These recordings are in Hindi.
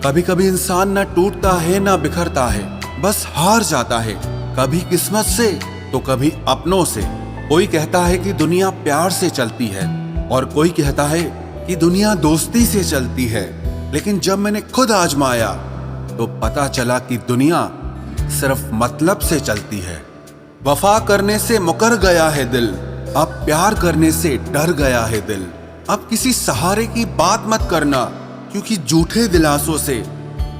कभी कभी इंसान न टूटता है न बिखरता है, बस हार जाता है, कभी किस्मत से तो कभी अपनों से। कोई कहता है कि दुनिया प्यार से चलती है और कोई कहता है कि दुनिया दोस्ती से चलती है। लेकिन जब मैंने खुद आजमाया तो पता चला कि दुनिया सिर्फ मतलब से चलती है। वफा करने से मुकर गया है दिल, अब प्यार करने से डर गया है दिल। अब किसी सहारे की बात मत करना, क्योंकि झूठे दिलासों से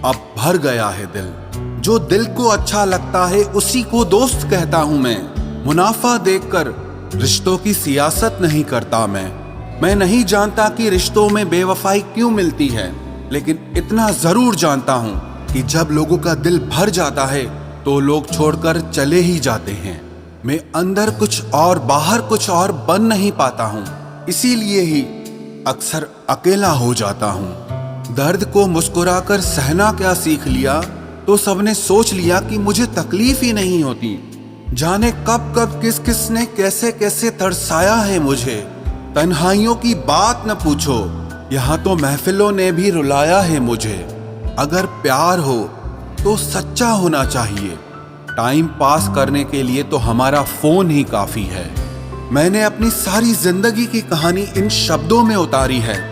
अब भर गया है दिल। जो दिल को अच्छा लगता है उसी को दोस्त कहता हूं मैं। मुनाफा देखकर रिश्तों की सियासत नहीं करता मैं नहीं जानता कि रिश्तों में बेवफाई क्यों मिलती है, लेकिन इतना जरूर जानता हूं कि जब लोगों का दिल भर जाता है तो लोग छोड़कर चले ही जाते हैं। मैं अंदर कुछ और बाहर कुछ और बन नहीं पाता हूं, इसीलिए ही अक्सर अकेला हो जाता हूं। दर्द को मुस्कुराकर सहना क्या सीख लिया तो सबने सोच लिया कि मुझे तकलीफ ही नहीं होती। जाने कब कब किस किस ने कैसे कैसे तरसाया है मुझे। तन्हाइयों की बात न पूछो, यहाँ तो महफिलों ने भी रुलाया है मुझे। अगर प्यार हो तो सच्चा होना चाहिए, टाइम पास करने के लिए तो हमारा फोन ही काफी है। मैंने अपनी सारी जिंदगी की कहानी इन शब्दों में उतारी है।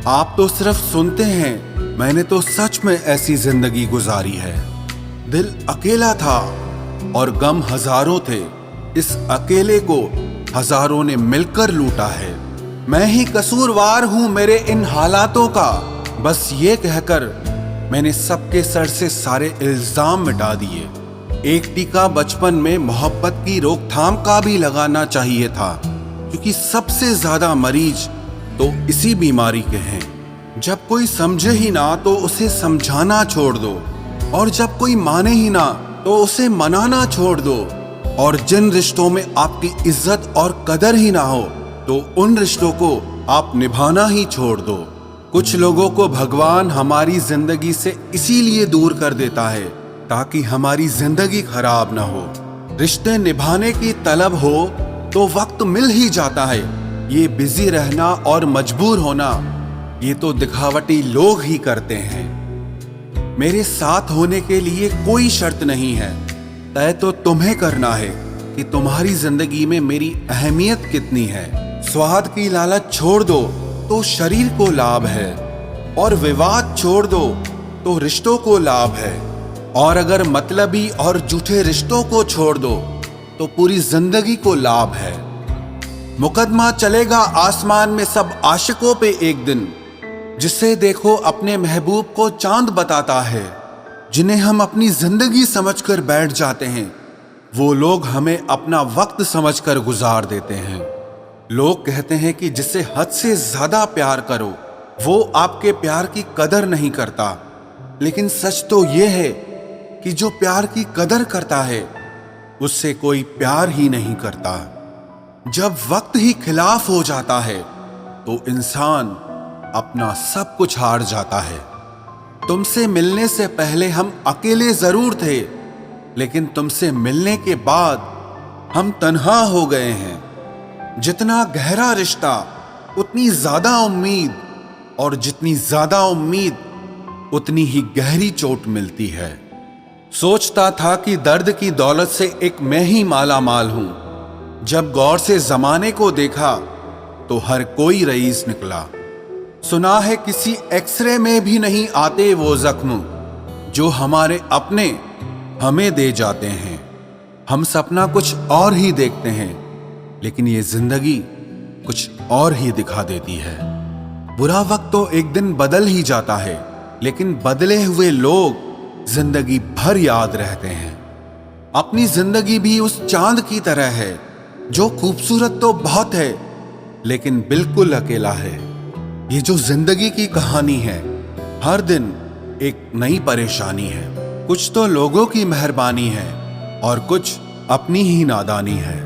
आप तो सिर्फ सुनते हैं, मैंने तो सच में ऐसी जिंदगी गुजारी है। दिल अकेला था और गम हजारों थे, इस अकेले को हजारों ने मिलकर लूटा है। मैं ही कसूरवार हूं मेरे इन हालातों का, बस ये कहकर मैंने सबके सर से सारे इल्जाम मिटा दिए। एक टीका बचपन में मोहब्बत की रोकथाम का भी लगाना चाहिए था, क्योंकि सबसे ज्यादा मरीज तो इसी बीमारी के हैं। जब कोई समझे ही ना तो उसे समझाना छोड़ दो, और जब कोई माने ही ना तो उसे मनाना छोड़ दो। और जिन रिश्तों में आपकी इज्जत और कदर ही ना हो तो उन रिश्तों को आप निभाना ही छोड़ दो। कुछ लोगों को भगवान हमारी जिंदगी से इसीलिए दूर कर देता है ताकि हमारी जिंदगी खराब ना हो। रिश्ते निभाने की तलब हो तो वक्त मिल ही जाता है। ये बिजी रहना और मजबूर होना, ये तो दिखावटी लोग ही करते हैं। मेरे साथ होने के लिए कोई शर्त नहीं है, तय तो तुम्हें करना है कि तुम्हारी जिंदगी में मेरी अहमियत कितनी है। स्वाद की लालच छोड़ दो तो शरीर को लाभ है, और विवाद छोड़ दो तो रिश्तों को लाभ है। और अगर मतलबी और झूठे रिश्तों को छोड़ दो तो पूरी जिंदगी को लाभ है। मुकदमा चलेगा आसमान में सब आशिकों पे एक दिन, जिसे देखो अपने महबूब को चांद बताता है। जिन्हें हम अपनी जिंदगी समझकर बैठ जाते हैं, वो लोग हमें अपना वक्त समझकर गुजार देते हैं। लोग कहते हैं कि जिसे हद से ज्यादा प्यार करो वो आपके प्यार की कदर नहीं करता, लेकिन सच तो ये है कि जो प्यार की कदर करता है उससे कोई प्यार ही नहीं करता। जब वक्त ही खिलाफ हो जाता है तो इंसान अपना सब कुछ हार जाता है। तुमसे मिलने से पहले हम अकेले जरूर थे, लेकिन तुमसे मिलने के बाद हम तन्हा हो गए हैं। जितना गहरा रिश्ता उतनी ज्यादा उम्मीद, और जितनी ज्यादा उम्मीद उतनी ही गहरी चोट मिलती है। सोचता था कि दर्द की दौलत से एक मैं ही माला माल हूं। जब गौर से जमाने को देखा तो हर कोई रईस निकला। सुना है किसी एक्सरे में भी नहीं आते वो जख्म जो हमारे अपने हमें दे जाते हैं। हम सपना कुछ और ही देखते हैं, लेकिन ये जिंदगी कुछ और ही दिखा देती है। बुरा वक्त तो एक दिन बदल ही जाता है, लेकिन बदले हुए लोग जिंदगी भर याद रहते हैं। अपनी जिंदगी भी उस चांद की तरह है जो खूबसूरत तो बहुत है, लेकिन बिल्कुल अकेला है। ये जो जिंदगी की कहानी है, हर दिन एक नई परेशानी है। कुछ तो लोगों की मेहरबानी है और कुछ अपनी ही नादानी है।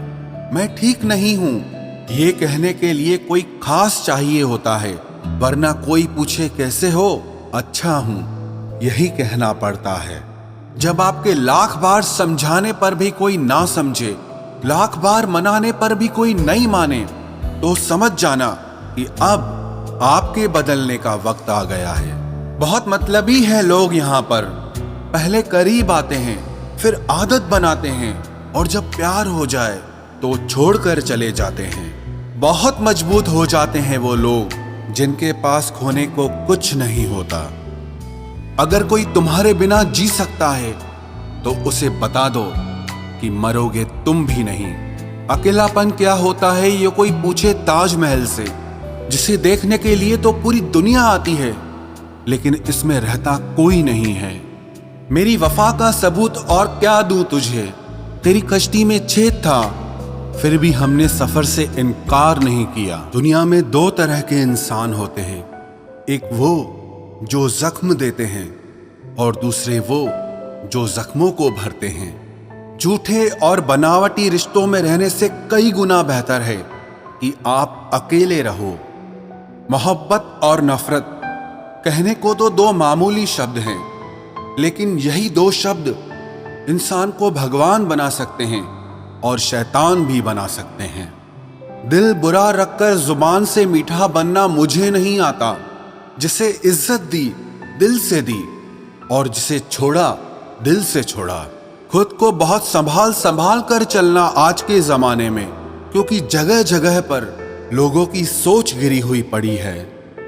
मैं ठीक नहीं हूं ये कहने के लिए कोई खास चाहिए होता है, वरना कोई पूछे कैसे हो, अच्छा हूं यही कहना पड़ता है। जब आपके लाख बार समझाने पर भी कोई ना समझे, लाख बार मनाने पर भी कोई नहीं माने, तो समझ जाना कि अब आपके बदलने का वक्त आ गया है। बहुत मतलबी है लोग यहाँ पर, पहले करीब आते हैं, फिर आदत बनाते हैं, और जब प्यार हो जाए तो छोड़कर चले जाते हैं। बहुत मजबूत हो जाते हैं वो लोग जिनके पास खोने को कुछ नहीं होता। अगर कोई तुम्हारे बिना जी सकता है तो उसे बता दो कि मरोगे तुम भी नहीं। अकेलापन क्या होता है ये कोई पूछे ताजमहल से, जिसे देखने के लिए तो पूरी दुनिया आती है, लेकिन इसमें रहता कोई नहीं है। मेरी वफा का सबूत और क्या दूं तुझे, तेरी कश्ती में छेद था, फिर भी हमने सफर से इनकार नहीं किया। दुनिया में दो तरह के इंसान होते हैं, एक वो जो जख्म देते हैं और दूसरे वो जो जख्मों को भरते हैं। झूठे और बनावटी रिश्तों में रहने से कई गुना बेहतर है कि आप अकेले रहो। मोहब्बत और नफरत कहने को तो दो मामूली शब्द हैं, लेकिन यही दो शब्द इंसान को भगवान बना सकते हैं और शैतान भी बना सकते हैं। दिल बुरा रखकर जुबान से मीठा बनना मुझे नहीं आता। जिसे इज्जत दी दिल से दी, और जिसे छोड़ा दिल से छोड़ा। खुद को बहुत संभाल संभाल कर चलना आज के जमाने में, क्योंकि जगह जगह पर लोगों की सोच गिरी हुई पड़ी है।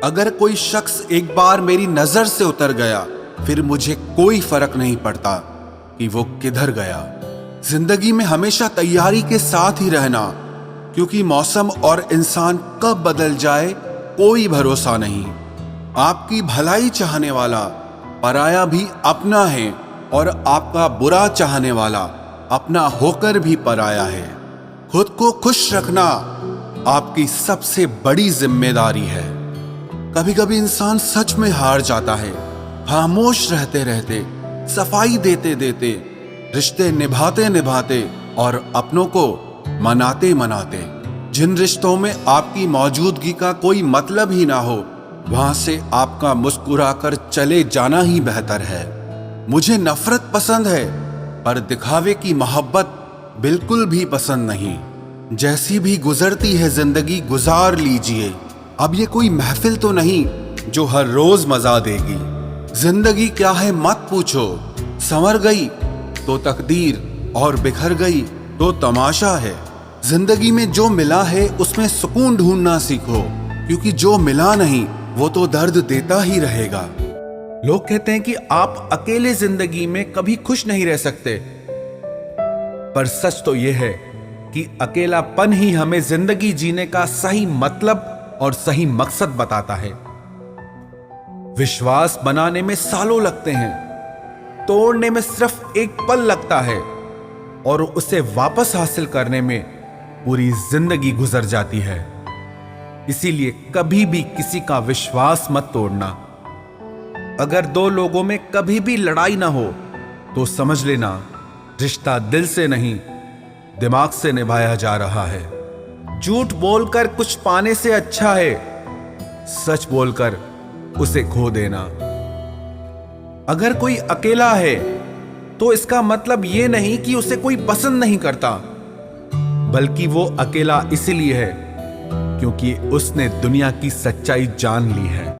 अगर कोई शख्स एक बार मेरी नजर से उतर गया, फिर मुझे कोई फर्क नहीं पड़ता कि वो किधर गया। जिंदगी में हमेशा तैयारी के साथ ही रहना, क्योंकि मौसम और इंसान कब बदल जाए कोई भरोसा नहीं। आपकी भलाई चाहने वाला पराया भी अपना है, और आपका बुरा चाहने वाला अपना होकर भी पराया है। खुद को खुश रखना आपकी सबसे बड़ी जिम्मेदारी है। कभी कभी इंसान सच में हार जाता है, खामोश रहते रहते, सफाई देते देते, रिश्ते निभाते निभाते और अपनों को मनाते मनाते। जिन रिश्तों में आपकी मौजूदगी का कोई मतलब ही ना हो, वहां से आपका मुस्कुराकर चले जाना ही बेहतर है। मुझे नफरत पसंद है, पर दिखावे की मोहब्बत बिल्कुल भी पसंद नहीं। जैसी भी गुजरती है जिंदगी गुजार लीजिए। अब ये कोई महफिल तो नहीं जो हर रोज मजा देगी। जिंदगी क्या है मत पूछो, संवर गई तो तकदीर और बिखर गई तो तमाशा है। जिंदगी में जो मिला है उसमें सुकून ढूंढना सीखो, क्योंकि जो मिला नहीं वो तो दर्द देता ही रहेगा। लोग कहते हैं कि आप अकेले जिंदगी में कभी खुश नहीं रह सकते, पर सच तो यह है कि अकेलापन ही हमें जिंदगी जीने का सही मतलब और सही मकसद बताता है। विश्वास बनाने में सालों लगते हैं, तोड़ने में सिर्फ एक पल लगता है, और उसे वापस हासिल करने में पूरी जिंदगी गुजर जाती है। इसीलिए कभी भी किसी का विश्वास मत तोड़ना। अगर दो लोगों में कभी भी लड़ाई ना हो तो समझ लेना रिश्ता दिल से नहीं, दिमाग से निभाया जा रहा है। झूठ बोलकर कुछ पाने से अच्छा है सच बोलकर उसे खो देना। अगर कोई अकेला है तो इसका मतलब यह नहीं कि उसे कोई पसंद नहीं करता, बल्कि वो अकेला इसलिए है क्योंकि उसने दुनिया की सच्चाई जान ली है।